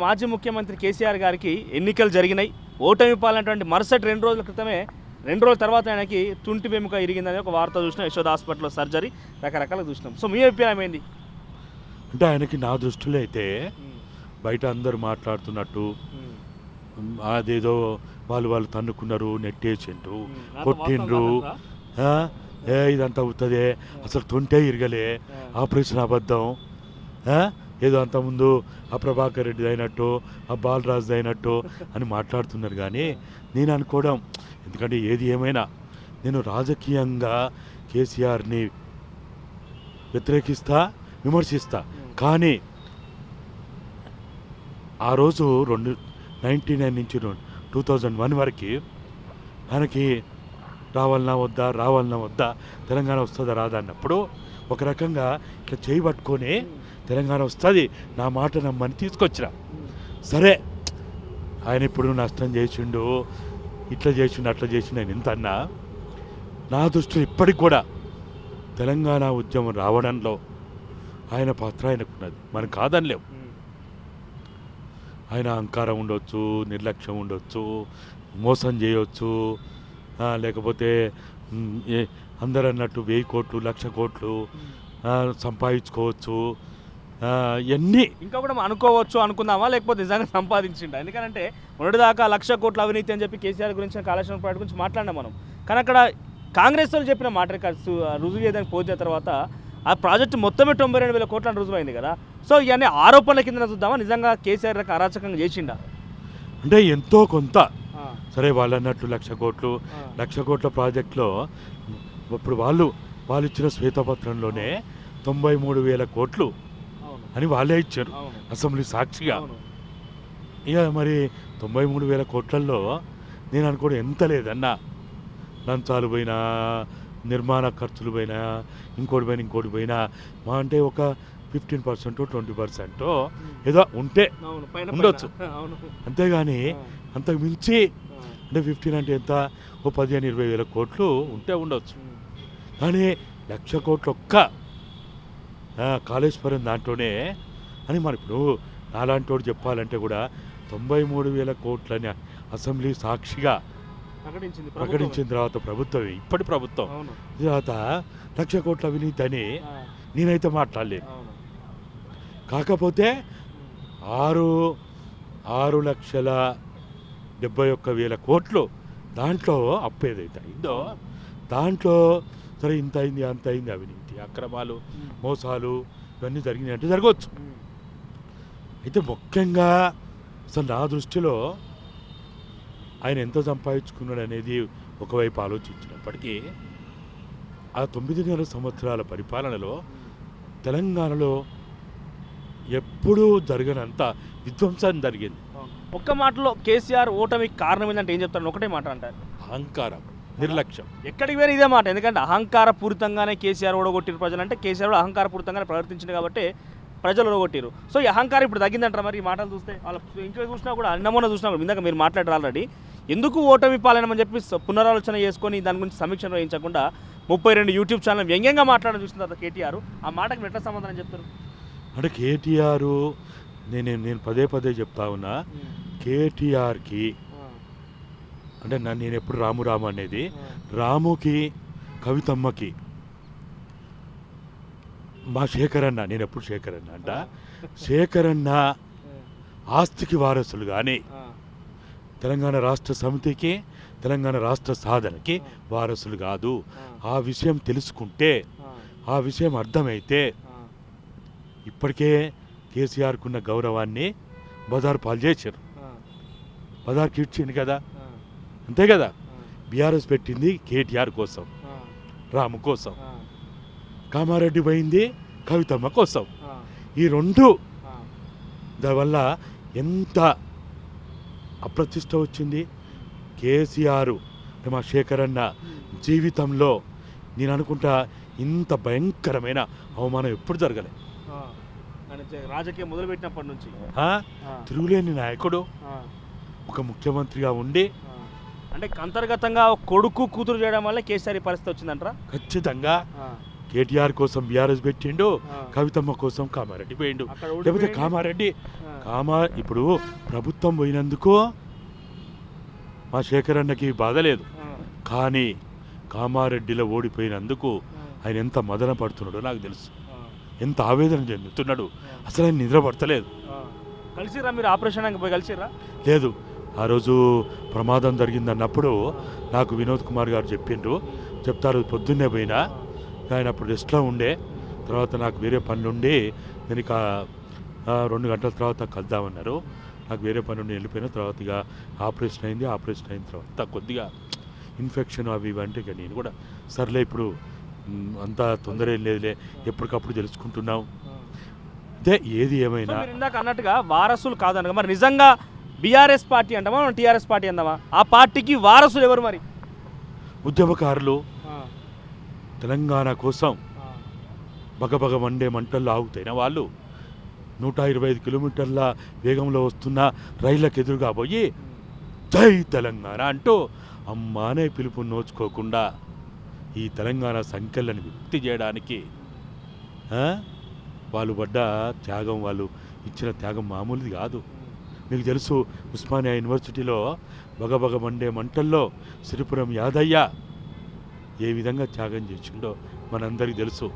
మాజీ ముఖ్యమంత్రి కేసీఆర్ గారికి ఎన్నికలు జరిగినాయి, ఓటమి పాలైనటువంటి మరుసటి 2 రోజుల క్రితమే 2 రోజుల తర్వాత ఆయనకి తుంటి వెముక ఇరిగిందని ఒక వార్త చూసినాం. యశోద హాస్పిటల్లో సర్జరీ రకరకాలుగా చూసినాం. సో మీ అభిప్రాయం ఏంది? అంటే ఆయనకి నా దృష్టిలో అయితే బయట అందరూ మాట్లాడుతున్నట్టు అదేదో వాళ్ళు తన్నుకున్నారు, నెట్టేసిండ్రు, కొట్టిండ్రు, ఇదంతా అవుతుంది, అసలు తొంటే ఇరగలే, ఆపరేషన్ అబద్ధం, ఏదో అంతకుముందు ఆ ప్రభాకర్ రెడ్డి అయినట్టు, ఆ బాలరాజు అయినట్టు అని మాట్లాడుతున్నారు. కానీ నేను అనుకోవడం, ఎందుకంటే ఏది ఏమైనా నేను రాజకీయంగా కేసీఆర్ని వ్యతిరేకిస్తా, విమర్శిస్తా. కానీ ఆ రోజు 1999 నుంచి 2001 వరకు మనకి రావాలన్నా వద్దా, తెలంగాణ వస్తుందా రాదా అన్నప్పుడు ఒక రకంగా ఇట్లా చేయి పట్టుకొని తెలంగాణ వస్తుంది, నా మాట నమ్మని తీసుకొచ్చిన. సరే, ఆయన ఇప్పుడు నష్టం చేసిండు, ఇట్లా చేసిండు, అట్లా చేసిండు అని ఎంత అన్నా, నా దృష్టిలో ఇప్పటికి కూడా తెలంగాణ ఉద్యమం రావడంలో ఆయన పాత్ర ఆయనకున్నది, మనం కాదనిలేవు. ఆయన అహంకారం ఉండొచ్చు, నిర్లక్ష్యం ఉండొచ్చు, మోసం చేయవచ్చు, లేకపోతే అందరు అన్నట్టు 1000 కోట్లు 1,00,000 కోట్లు సంపాదించుకోవచ్చు, ఇవన్నీ ఇంకా కూడా అనుకోవచ్చు అనుకుందామా, లేకపోతే నిజంగా సంపాదించిండ? ఎందుకంటే మొన్నటిదాకా 1,00,000 కోట్ల అవినీతి అని చెప్పి కేసీఆర్ గురించి, కాళేశ్వరం ప్రాజెక్ట్ గురించి మాట్లాడినాం మనం. కానీ అక్కడ కాంగ్రెస్ వాళ్ళు చెప్పిన మాట రుజువు చేయడానికి పోతే తర్వాత ఆ ప్రాజెక్టు మొత్తమే 92,000 కోట్లని రుజువైంది కదా. సో ఇవన్నీ ఆరోపణల కింద చూద్దామా, నిజంగా కేసీఆర్ అరాచకంగా చేసిండా? అంటే ఎంతో కొంత సరే, వాళ్ళు అన్నట్టు 1,00,000 కోట్లు 1,00,000 కోట్ల ప్రాజెక్టులో ఇప్పుడు వాళ్ళు ఇచ్చిన శ్వేతపత్రంలోనే 93,000 కోట్లు అని వాళ్ళే ఇచ్చారు అసెంబ్లీ సాక్షిగా. ఇక మరి 93,000 కోట్లలో నేను అనుకోవడం ఎంత లేదన్నా, లంచాలు పోయినా, నిర్మాణ ఖర్చులు పోయినా, ఇంకోటి పోయినా మా అంటే ఒక 15% 20% ఏదో ఉంటే ఉండొచ్చు. అంతేగాని అంతకు మించి అంటే 15 అంటే ఎంత, ఓ 15,000-20,000 కోట్లు ఉంటే ఉండొచ్చు. కానీ 1,00,000 కోట్లు ఒక్క కాళేశ్వరం దాంట్లోనే అని మరి ఇప్పుడు నాలాంటి వాడు చెప్పాలంటే కూడా 93,000 కోట్లని అసెంబ్లీ సాక్షిగా ప్రకటించిన తర్వాత ప్రభుత్వం, ఇప్పటి ప్రభుత్వం తర్వాత 1,00,000 కోట్ల అవినీతి అని నేనైతే మాట్లాడలేను. కాకపోతే 6,71,000 కోట్లు దాంట్లో అప్పు ఏదైతే అయిందో దాంట్లో సరే ఇంత అయింది అంత అయింది, అవినీతి, అక్రమాలు, మోసాలు ఇవన్నీ జరిగినాయి అంటే జరగవచ్చు. అయితే ముఖ్యంగా అసలు నా దృష్టిలో ఆయన ఎంత సంపాదించుకున్నాడు అనేది ఒకవైపు ఆలోచించినప్పటికీ ఆ 9 సంవత్సరాల పరిపాలనలో తెలంగాణలో ఎప్పుడూ జరగనంత విధ్వంసం జరిగింది. ఒక్క మాటలో కేసీఆర్ ఓటమికి కారణం ఏంటంటే ఏం చెప్తారు? ఒకటే మాట అంటారు, అహంకారం, నిర్లక్ష్యం. ఎక్కడికి పోయినా ఇదే మాట. ఎందుకంటే అహంకారపూరితంగానే కేసీఆర్ ఓడగొట్టిరు ప్రజలు, అంటే కేసీఆర్ కూడా అహంకారపూరితంగానే ప్రవర్తించింది కాబట్టి ప్రజలు ఓడగొట్టిరు. సో ఈ అహంకారం ఇప్పుడు తగ్గిందంటారా? మరి ఈ మాటలు చూస్తే వాళ్ళ ఇంకా చూసినా కూడా అన్నమూన చూసినా కూడా ఇందాక మీరు మాట్లాడారు ఆల్రెడీ, ఎందుకు ఓటమి పాలనమని చెప్పి పునరాలోచన చేసుకొని దాని గురించి సమీక్ష నిర్వహించకుండా 32 యూట్యూబ్ ఛానల్ వ్యంగ్యంగా మాట్లాడడం చూసిన తర్వాత కేటీఆర్ ఆ మాటకి ఎట్లా సమాధానం చెప్తారు? అంటే కేటీఆర్ నేను పదే చెప్తా ఉన్నా, కేటీఆర్కి అంటే నేను ఎప్పుడు రాము అనేది, రాముకి కవితమ్మకి మా శేఖరన్న, నేను ఎప్పుడు శేఖరన్న అంట, శేఖరన్న ఆస్తికి వారసులు కానీ తెలంగాణ రాష్ట్ర సమితికి, తెలంగాణ రాష్ట్ర సాధనకి వారసులు కాదు. ఆ విషయం తెలుసుకుంటే, ఆ విషయం అర్థమైతే ఇప్పటికే కేసీఆర్కున్న గౌరవాన్ని బజారు పాలు చేశారు. బజార్కి ఇచ్చింది కదా, అంతే కదా. బీఆర్ఎస్ పెట్టింది కేటీఆర్ కోసం, రాము కోసం, కామారెడ్డి పోయింది కవితమ్మ కోసం. ఈ రెండు దానివల్ల ఎంత అప్రతిష్ట వచ్చింది. కేసీఆర్ మా శేఖరన్న జీవితంలో నేను అనుకుంటా ఇంత భయంకరమైన అవమానం ఎప్పుడు జరగలే. రాజకీయం మొదలుపెట్టినప్పటి నుంచి తిరుగులేని నాయకుడు, ఒక ముఖ్యమంత్రిగా ఉండి, అంటే అంతర్గతంగా కొడుకు కూతురు చేయడం వల్ల కేసీఆర్ పరిస్థితి వచ్చిందంటారా? ఖచ్చితంగా కేటీఆర్ కోసం బీఆర్ఎస్ పెట్టిండు, ఆ. కవితమ్మ కోసం కామారెడ్డి పోయిండు. అక్కడ లేకపోతే ఓడిపోయింది. కామారెడ్డి ఆ. ఇప్పుడు ప్రభుత్వం పోయినందుకు మా శేఖర్ అన్నకి బాధ లేదు, ఆ. కానీ కామారెడ్డిలో ఓడిపోయినందుకు ఆయన ఎంత మదన పడుతున్నాడో నాకు తెలుసు, ఆ. ఎంత ఆవేదన చెందుతున్నాడు. అసలు ఆయన నిద్ర పడతలేదు. ఆ. కలిసిరా మీరు ఆపరేషన్ పోయి కలిసిరా? లేదు, ఆ రోజు ప్రమాదం జరిగిందన్నప్పుడు నాకు వినోద్ కుమార్ గారు చెప్పిండ్రు, చెప్తారు పొద్దున్నే పోయినా, ఆయన అప్పుడు రెస్ట్లో ఉండే, తర్వాత నాకు వేరే పనులుండి నేను ఇక 2 గంటల తర్వాత కలుద్దామన్నారు. నాకు వేరే పని నుండి వెళ్ళిపోయిన తర్వాత ఇక ఆపరేషన్ అయింది. ఆపరేషన్ అయిన తర్వాత కొద్దిగా ఇన్ఫెక్షన్ అవి ఇవి అంటే ఇక నేను కూడా సర్లే ఇప్పుడు అంత తొందర ఏం లేదులే, ఎప్పటికప్పుడు తెలుసుకుంటున్నాం. అదే ఏది ఏమైనా మీరు ఇందాక అన్నట్టుగా వారసులు కాదనగా మరి నిజంగా బీఆర్ఎస్ పార్టీ అంటామా మనం టీఆర్ఎస్ పార్టీ అందామా? ఆ పార్టీకి వారసులు ఎవరు మరి? ఉద్యమకారులు తెలంగాణ కోసం బగబగ మండే మంటల్లో ఆగుతైన వాళ్ళు 125 కిలోమీటర్ల వేగంలో వస్తున్న రైళ్లకు ఎదురుగా పోయి జై తెలంగాణ అంటూ అమ్మానే పిలుపు నోచుకోకుండా ఈ తెలంగాణ సంఖ్యలను విముక్తి చేయడానికి వాళ్ళు పడ్డ త్యాగం, వాళ్ళు ఇచ్చిన త్యాగం మామూలుది కాదు. మీకు తెలుసు, ఉస్మానియా యూనివర్సిటీలో బగబగ మండే మంటల్లో సిరిపురం యాదయ్య ఏ విధంగా త్యాగం చేసిండో మనందరికీ తెలుసు.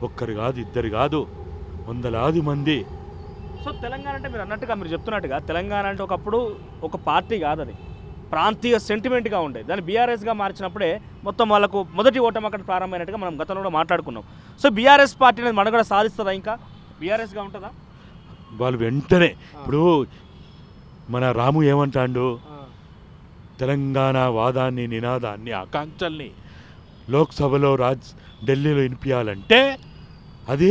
ఒక్కరు కాదు, ఇద్దరు కాదు, వందలాది మంది. సో తెలంగాణ అంటే మీరు అన్నట్టుగా, మీరు చెప్తున్నట్టుగా తెలంగాణ అంటే ఒకప్పుడు ఒక పార్టీ కాదు, అది ప్రాంతీయ సెంటిమెంట్గా ఉండేది. దాన్ని బీఆర్ఎస్గా మార్చినప్పుడే మొత్తం వాళ్ళకు మొదటి ఓటమి అక్కడ ప్రారంభమైనట్టుగా మనం గతంలో కూడా మాట్లాడుకున్నాం. సో బీఆర్ఎస్ పార్టీ అనేది మనుగడ సాధిస్తుందా? ఇంకా బీఆర్ఎస్గా ఉంటుందా? వాళ్ళు వెంటనే ఇప్పుడు మన రాము ఏమంటాడు, తెలంగాణ వాదాన్ని, నినాదాన్ని, ఆకాంక్షల్ని లోక్సభలో ఢిల్లీలో వినిపించాలంటే అది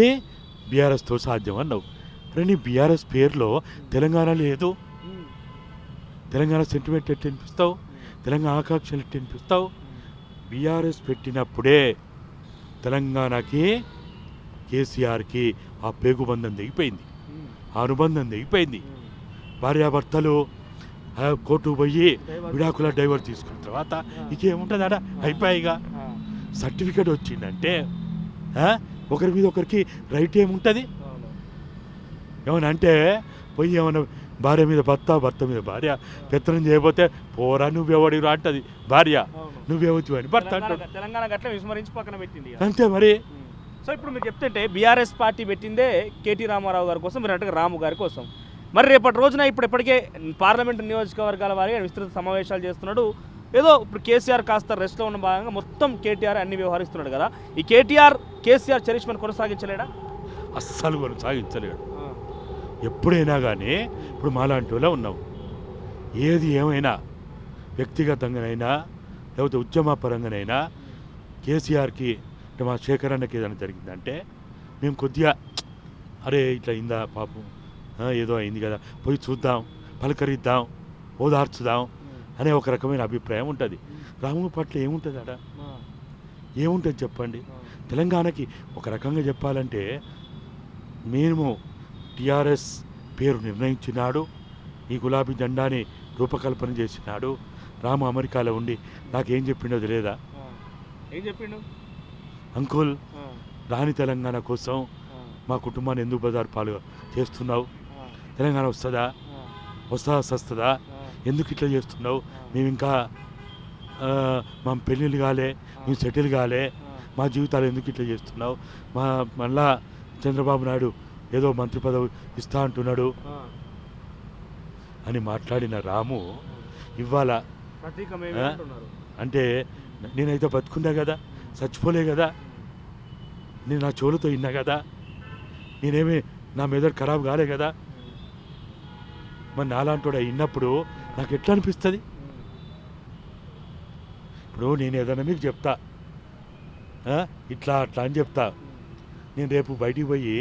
బీఆర్ఎస్తో సాధ్యం అన్నావు. కానీ బీఆర్ఎస్ పేరులో తెలంగాణ లేదు. తెలంగాణ సెంటిమెంట్ ఎట్టి వినిపిస్తావు, తెలంగాణ ఆకాంక్షలు ఎట్టి వినిపిస్తావు? బీఆర్ఎస్ పెట్టినప్పుడే తెలంగాణకి, కేసీఆర్కి ఆ పేగుబంధం దిగిపోయింది, ఆ అనుబంధం దిగిపోయింది. భార్యాభర్తలు కోర్టుకు పోయి విడాకుల డైవర్స్ తీసుకున్న తర్వాత ఇంకేముంటుందా? అయిపోయిగా సర్టిఫికేట్ వచ్చిందంటే ఒకరి మీద ఒకరికి రైట్ ఏముంటుంది? ఏమన్నా అంటే పోయి ఏమన్నా భార్య మీద భర్త, భర్త మీద భార్య పెత్తనం చేయబోతే పోరా నువ్వెవడిరా అంటది భార్య, నువ్వేవచ్చు అని భర్త అంటాడు. తెలంగాణ గట్ల విస్మరించి పక్కన పెట్టింది అంతే మరి. సో ఇప్పుడు మీరు చెప్తుంటే బీఆర్ఎస్ పార్టీ పెట్టిందే కేటీ రామారావు గారి కోసం, మీరు అంటే రాము గారి కోసం. మరి రేపటి రోజున ఇప్పుడు ఇప్పటికే పార్లమెంటు నియోజకవర్గాల వారిగా విస్తృత సమావేశాలు చేస్తున్నాడు. ఏదో ఇప్పుడు కేసీఆర్ కాస్త రెస్ట్లో ఉన్న భాగంగా మొత్తం కేటీఆర్ అన్ని వ్యవహరిస్తున్నాడు కదా. ఈ కేసీఆర్ చరిష్మను కొనసాగించలేడా? అస్సలు కొనసాగించలేడు. ఎప్పుడైనా కానీ ఇప్పుడు మాలాంటి వాళ్ళ ఉన్నాం, ఏది ఏమైనా వ్యక్తిగతంగానైనా లేకపోతే ఉద్యమపరంగానైనా కేసీఆర్కి అంటే మా శేఖర్ అన్నకి ఏదైనా జరిగిందంటే మేము కొద్దిగా అరే ఇట్లా అయిందా పాపం, ఏదో అయింది కదా, పోయి చూద్దాం, పలకరిద్దాం, ఓదార్చుదాం అనే ఒక రకమైన అభిప్రాయం ఉంటుంది. రాము పట్ల ఏముంటుంది అక్కడ? ఏముంటుంది చెప్పండి? తెలంగాణకి ఒక రకంగా చెప్పాలంటే మేము టీఆర్ఎస్ పేరు నిర్ణయించినాడు, ఈ గులాబీ జెండాని రూపకల్పన చేసినాడు. రాము అమెరికాలో ఉండి నాకేం చెప్పిండో తెలియదా? ఏం చెప్పిండు? అంకుల్, రాని తెలంగాణ కోసం మా కుటుంబాన్ని ఎందుకు బజారు పాలు చేస్తున్నావు? తెలంగాణ వస్తుందా సస్తుందా? ఎందుకు ఇట్లా చేస్తున్నావు? మేము ఇంకా మా పెళ్ళిళ్ళు కాలే, మేము సెటిల్ కాలే, మా జీవితాలు ఎందుకు ఇట్లా చేస్తున్నావు? మళ్ళా చంద్రబాబు నాయుడు ఏదో మంత్రి పదవి ఇస్తా అంటున్నాడు అని మాట్లాడిన రాము ఇవాళ అంటే నేనైతే బతుకున్నా కదా, చచ్చిపోలే కదా, నేను నా చెవులతో విన్నా కదా, నేనేమి నా మెదడు ఖరాబ్ కాలే కదా, మరి నాలాంటి విన్నప్పుడు నాకు ఎట్లా అనిపిస్తుంది? ఇప్పుడు నేను ఏదైనా మీకు చెప్తా, ఇట్లా అట్లా అని చెప్తా, నేను రేపు బయటికి పోయి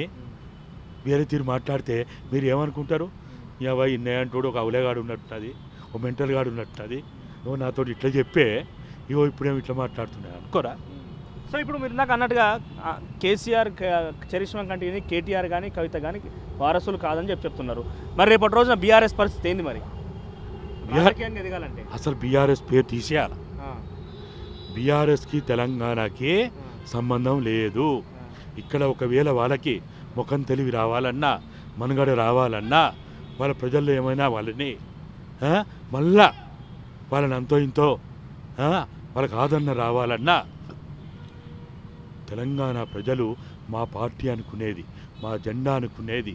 వేరే తీరు మాట్లాడితే మీరు ఏమనుకుంటారు? ఇవా ఇన్నేంటోడు ఒక అవలేగాడు ఉన్నట్టున్నది, ఒక మెంటల్ గాడు ఉన్నట్టున్నది, ఇవో నాతో ఇట్లా చెప్పే ఇవో ఇప్పుడేమో ఇట్లా మాట్లాడుతున్నాయి అనుకోరా? సో ఇప్పుడు మీరు నాకు అన్నట్టుగా కేసీఆర్ చరిష్మా కంటే కేటీఆర్ కానీ కవిత కానీ వారసులు కాదని చెప్తున్నారు. మరి రేపటి రోజున బీఆర్ఎస్ పరిస్థితి ఏంది? మరి ఎదగాలంటే అసలు బీఆర్ఎస్ పేరు తీసేయాలి. బీఆర్ఎస్కి తెలంగాణకి సంబంధం లేదు. ఇక్కడ ఒకవేళ వాళ్ళకి ముఖం తెలివి రావాలన్నా మనుగడ రావాలన్నా వాళ్ళ ప్రజల్లో ఏమైనా వాళ్ళని మళ్ళా వాళ్ళని అంతో ఇంతో వాళ్ళకి ఆదరణ రావాలన్నా తెలంగాణ ప్రజలు మా పార్టీ అనుకునేది, మా జెండా అనుకునేది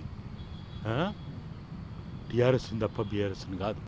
టీఆర్ఎస్ని తప్ప బీఆర్ఎస్ని కాదు.